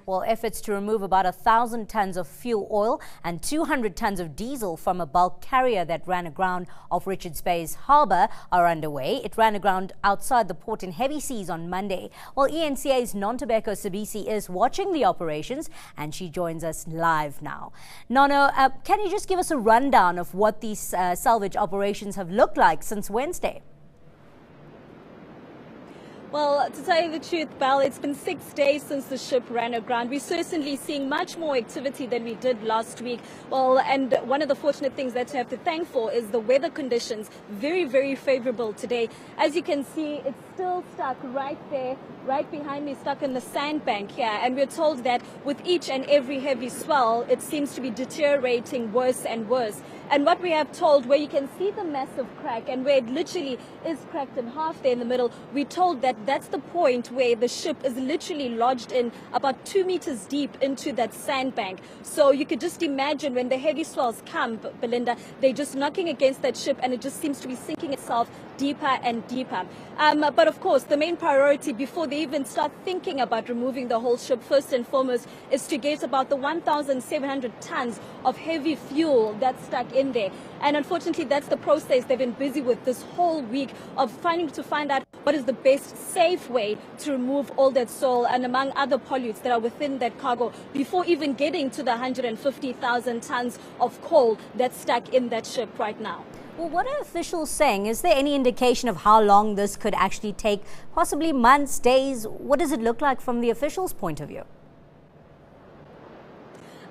Well, efforts to remove about 1,000 tons of fuel oil and 200 tons of diesel from a bulk carrier that ran aground off Richards Bay's harbour are underway. It ran aground outside the port in heavy seas on Monday. Well, eNCA's Nontobeko Sibisi is watching the operations and she joins us live now. Nono, can you just give us a rundown of what these salvage operations have looked like since Wednesday? Well, to tell you the truth, Belle, it's been 6 days since the ship ran aground. We're certainly seeing much more activity than we did last week. Well, and one of the fortunate things that you have to thank for is the weather conditions. Very, very favorable today. As you can see, it's still stuck right there, right behind me, stuck in the sandbank here. And we're told that with each and every heavy swell, it seems to be deteriorating worse and worse. And what we have told, where you can see the massive crack and where it literally is cracked in half there in the middle, we're told that that's the point where the ship is literally lodged in about 2 meters deep into that sandbank. So you could just imagine when the heavy swells come, Belinda, they're just knocking against that ship and it just seems to be sinking itself deeper and deeper. But of course, the main priority before they even start thinking about removing the whole ship, first and foremost, is to get about the 1,700 tons of heavy fuel that's stuck in there. And unfortunately, that's the process they've been busy with this whole week of find out what is the best safe way to remove all that soil and among other pollutes that are within that cargo before even getting to the 150,000 tons of coal that's stuck in that ship right now. Well, what are officials saying? Is there any indication of how long this could actually take? Possibly months, days? What does it look like from the officials' point of view?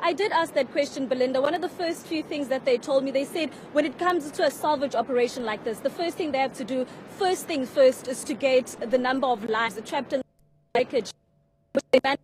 I did ask that question, Belinda. One of the first few things that they told me, they said when it comes to a salvage operation like this, the first thing they have to do, first thing first, is to get the number of lives trapped in the wreckage, which they managed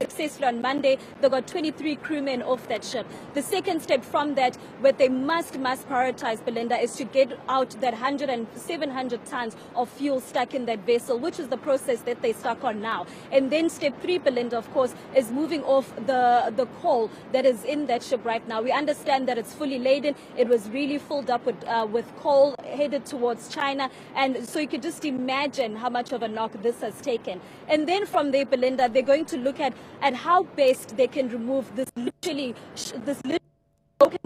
successfully on Monday. They got 23 crewmen off that ship. The second step from that, what they must prioritize, Belinda, is to get out that 700 tons of fuel stuck in that vessel, which is the process that they stuck on now. And then step 3, Belinda, of course, is moving off the coal that is in that ship right now. We understand that it's fully laden. It was really filled up with coal headed towards China. And so you could just imagine how much of a knock this has taken. And then from there, Belinda, they're going to look at how best they can remove this literally broken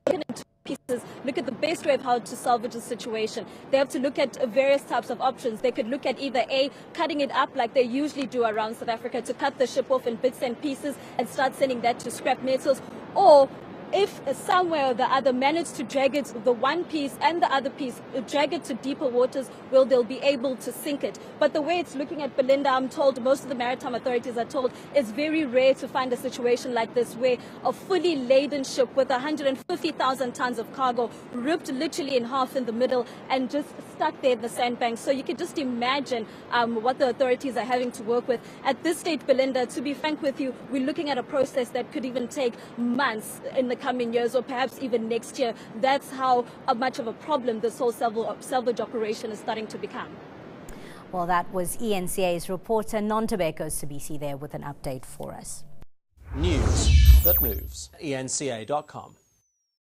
into pieces. Look at the best way of how to salvage the situation. They have to look at various types of options. They could look at either A, cutting it up like they usually do around South Africa to cut the ship off in bits and pieces and start sending that to scrap metals, or if somewhere or the other manage to drag it, the one piece and the other piece, drag it to deeper waters, well, they'll be able to sink it. But the way it's looking at, Belinda, I'm told, most of the maritime authorities are told, it's very rare to find a situation like this where a fully laden ship with 150,000 tons of cargo ripped literally in half in the middle and just stuck there in the sandbank. So you can just imagine what the authorities are having to work with. At this stage, Belinda, to be frank with you, we're looking at a process that could even take months in the coming years or perhaps even next year. That's how much of a problem this whole salvage operation is starting to become. Well, that was eNCA's reporter Nontobeko Sibisi there with an update for us. News that moves. eNCA.com.